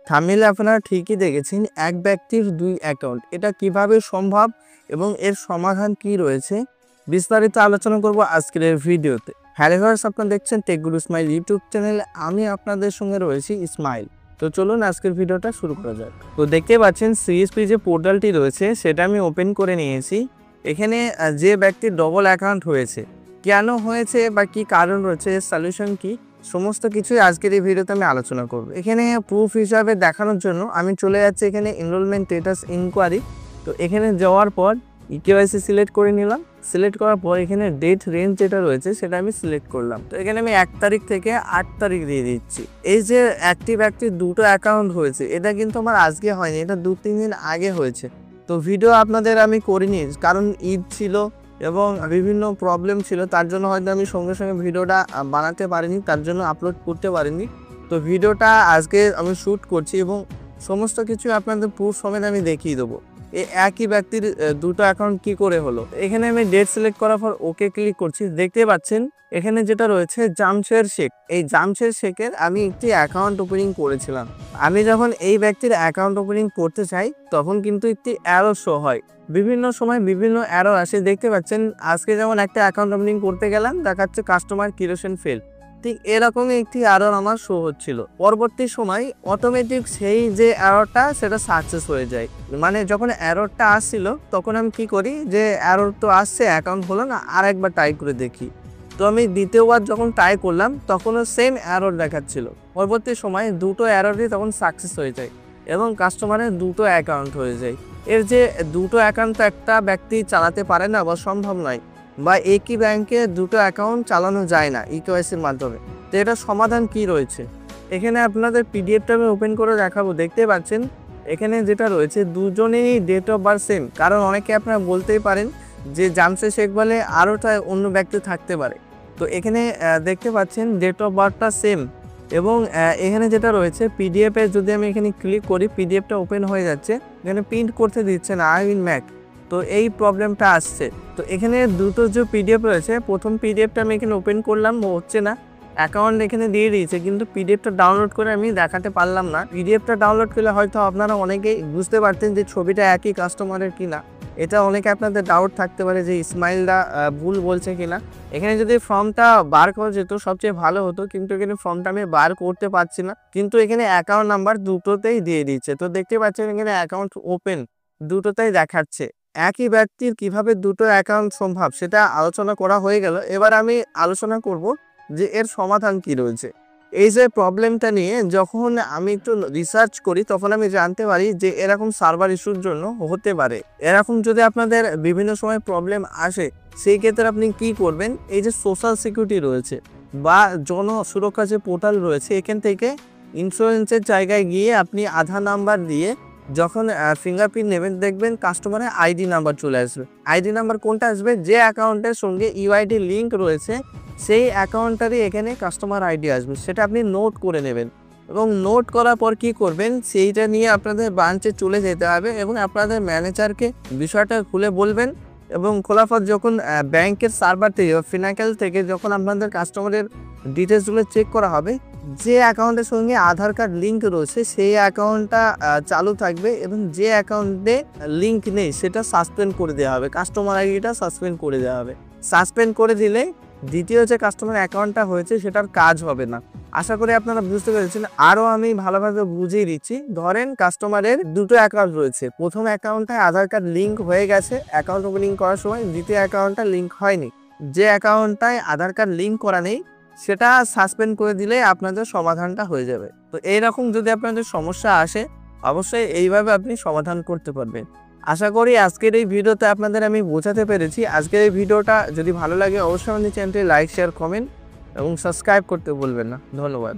থাম্বনেইলে আপনারা ঠিকই দেখেছেন, এক ব্যক্তির দুই অ্যাকাউন্ট। এটা কিভাবে সম্ভব এবং এর সমাধান কি রয়েছে বিস্তারিত আলোচনা করব আজকের এই ভিডিওতে। হ্যালো ভিউয়ার্স, আপনারা দেখছেন টেক গুরু ইসমাইল ইউটিউব চ্যানেল। আমি আপনাদের সঙ্গে রয়েছি ইসমাইল। তো চলুন আজকের ভিডিওটা শুরু করা যাক। তো দেখতে পাচ্ছেন সিএসপি যে পোর্টালটি রয়েছে সেটা আমি ওপেন করে নিয়েছি। এখানে যে ব্যক্তির ডবল অ্যাকাউন্ট হয়েছে, কেন হয়েছে বা কি কারণ রয়েছে, সলিউশন কি, সমস্ত কিছুই আজকের এই ভিডিওতে আমি আলোচনা করব। এখানে প্রুফ হিসাবে দেখানোর জন্য আমি চলে যাচ্ছি এখানে এনরোলমেন্ট স্ট্যাটাস ইনকোয়ারি। তো এখানে যাওয়ার পর ইকেওয়াইসি সিলেক্ট করে নিলাম। সিলেক্ট করার পর এখানে ডেট রেঞ্জ যেটা রয়েছে সেটা আমি সিলেক্ট করলাম। তো এখানে আমি 1 তারিখ থেকে 8 তারিখ দিয়ে দিচ্ছি। এই যে অ্যাক্টিভ দুটো অ্যাকাউন্ট হয়েছে, এটা কিন্তু আমার আজকে হয়নি, এটা 2-3 দিন আগে হয়েছে। তো ভিডিও আপনাদের আমি করিনি, কারণ ঈদ ছিল এবং বিভিন্ন প্রবলেম ছিল, তার জন্য হয়তো আমি সঙ্গে সঙ্গে ভিডিওটা বানাতে পারিনি, তার জন্য আপলোড করতে পারিনি। তো ভিডিওটা আজকে আমি শ্যুট করছি এবং সমস্ত কিছু আপনাদের প্রুফ সমেত আমি দেখিয়ে দেবো। এই একই ব্যক্তির দুটো অ্যাকাউন্ট কি করে হলো। এখানে আমি ডেট সিলেক্ট করার পর ওকে ক্লিক করছি। দেখতে পাচ্ছেন এখানে যেটা রয়েছে জামশের শেখ, এই জামশের শেখের আমি একটি অ্যাকাউন্ট ওপেনিং করেছিলাম। আমি যখন এই ব্যক্তির অ্যাকাউন্ট ওপেনিং করতে চাই তখন কিন্তু একটি অ্যারো শো হয়, বিভিন্ন সময় বিভিন্ন অ্যারো আসে। দেখতে পাচ্ছেন আজকে যেমন একটা অ্যাকাউন্ট ওপেনিং করতে গেলাম, দেখাচ্ছে কাস্টমার ক্রিয়েশন ফেল, ঠিক এরকমই একটি অ্যারো আমার শো হচ্ছিল। পরবর্তী সময় অটোমেটিক সেই যে অ্যারোটা সেটা সাকসেস হয়ে যায়। মানে যখন অ্যারোটা আসছিল তখন আমি কি করি, যে অ্যারো তো আসছে, অ্যাকাউন্ট হলো না, আর একবার ট্রাই করে দেখি। তো আমি দ্বিতীয়বার যখন ট্রাই করলাম তখনও সেম অ্যারো দেখাচ্ছিল। পরবর্তী সময় দুটো অ্যারোটি তখন সাকসেস হয়ে যায় এবং কাস্টমারের দুটো অ্যাকাউন্ট হয়ে যায়। এর যে দুটো অ্যাকাউন্ট একটা ব্যক্তি চালাতে পারে না বা সম্ভব নয়, বা একই ব্যাংকে দুটো অ্যাকাউন্ট চালানো যায় না ইকেওয়াইসির মাধ্যমে। তো এটা সমাধান কি রয়েছে, এখানে আপনাদের পিডিএফটা আমি ওপেন করে দেখাবো। দেখতে পাচ্ছেন এখানে যেটা রয়েছে দুজনেরই ডেট অফ বার্থ সেম। কারণ অনেকে আপনারা বলতেই পারেন যে জামশেদ শেখ বলে আরোটা অন্য ব্যক্তি থাকতে পারে। তো এখানে দেখতে পাচ্ছেন ডেট অফ বার্থটা সেম এবং এখানে যেটা রয়েছে পিডিএফে যদি আমি এখানে ক্লিক করি পিডিএফটা ওপেন হয়ে যাচ্ছে, এখানে প্রিন্ট করতে দিচ্ছে না আই উইল ম্যাক। তো এই প্রবলেমটা আসছে। তো এখানে দুটো যে পিডিএফ রয়েছে, প্রথম পিডিএফটা আমি এখানে ওপেন করলাম, হচ্ছে না, অ্যাকাউন্ট এখানে দিয়ে দিয়েছে কিন্তু পিডিএফটা ডাউনলোড করে আমি দেখাতে পারলাম না। পিডিএফটা ডাউনলোড করলে হয়তো আপনারা অনেকেই বুঝতে পারতেন যে ছবিটা একই কাস্টমারের কিনা। এটা অনেকে আপনাদের ডাউট থাকতে পারে যে ইসমাইলদা ভুল বলছে কিনা। এখানে যদি ফর্মটা বার করা যেত সবচেয়ে ভালো হতো, কিন্তু এখানে ফর্মটা আমি বার করতে পারছি না। কিন্তু এখানে অ্যাকাউন্ট নাম্বার দুটোতেই দিয়ে দিচ্ছে। তো দেখতে পাচ্ছেন এখানে অ্যাকাউন্ট ওপেন দুটোতেই দেখাচ্ছে। একই ব্যক্তির কিভাবে দুটো অ্যাকাউন্ট সম্ভব সেটা আলোচনা করা হয়ে গেল। এবার আমি আলোচনা করব যে এর সমাধান কি রয়েছে। এই যে প্রবলেমটা নিয়ে যখন আমি একটু রিসার্চ করি তখন আমি জানতে পারি যে এরকম সার্ভার ইস্যুর জন্য হতে পারে। এরকম যদি আপনাদের বিভিন্ন সময় প্রবলেম আসে সেই ক্ষেত্রে আপনি কি করবেন, এই যে সোশ্যাল সিকিউরিটি রয়েছে বা জন সুরক্ষা যে পোর্টাল রয়েছে, এখান থেকে ইন্স্যুরেন্সের জায়গায় গিয়ে আপনি আধার নাম্বার দিয়ে যখন ফিঙ্গারপ্রিন্ট নেবেন দেখবেন কাস্টমারের আইডি নাম্বার চলে আসবে। আইডি নাম্বার কোনটা আসবে, যে অ্যাকাউন্টের সঙ্গে ইউআইডি লিঙ্ক রয়েছে সেই অ্যাকাউন্টটারই এখানে কাস্টমার আইডি আসবে। সেটা আপনি নোট করে নেবেন এবং নোট করার পর কি করবেন, সেইটা নিয়ে আপনাদের ব্রাঞ্চে চলে যেতে হবে এবং আপনাদের ম্যানেজারকে বিষয়টা খুলে বলবেন। এবং খোলার পর যখন ব্যাংকের সার্ভার থেকে ফিনাকেল থেকে যখন আপনাদের কাস্টমারের ডিটেলসগুলো চেক করা হবে, যে অ্যাকাউন্টের সঙ্গে আধার কার্ড লিঙ্ক রয়েছে সেই অ্যাকাউন্টটা চালু থাকবে এবং যে অ্যাকাউন্টে লিঙ্ক নেই সেটা সাসপেন্ড করে দেওয়া হবে, কাস্টমার আইডিটা সাসপেন্ড করে দেওয়া হবে। সাসপেন্ড করে দিলে দ্বিতীয় যে কাস্টমার অ্যাকাউন্টটা হয়েছে সেটার কাজ হবে না। আশা করি আপনারা বুঝতে পেরেছেন। আরও আমি ভালোভাবে বুঝিয়ে দিচ্ছি। ধরেন কাস্টমারের দুটো অ্যাকাউন্ট রয়েছে, প্রথম অ্যাকাউন্টটায় আধার কার্ড লিঙ্ক হয়ে গেছে অ্যাকাউন্ট ওপেনিং করার সময়, দ্বিতীয় অ্যাকাউন্টটা লিঙ্ক হয়নি। যে অ্যাকাউন্টটায় আধার কার্ড লিঙ্ক করা নেই সেটা সাসপেন্ড করে দিলে আপনাদের সমাধানটা হয়ে যাবে। তো এইরকম যদি আপনাদের সমস্যা আসে অবশ্যই এইভাবে আপনি সমাধান করতে পারবেন। আশা করি আজকের এই ভিডিওতে আপনাদের আমি বোঝাতে পেরেছি। আজকের এই ভিডিওটা যদি ভালো লাগে অবশ্যই আমাদের চ্যানেলটি লাইক, শেয়ার, কমেন্ট এবং সাবস্ক্রাইব করতে ভুলবেন না। ধন্যবাদ।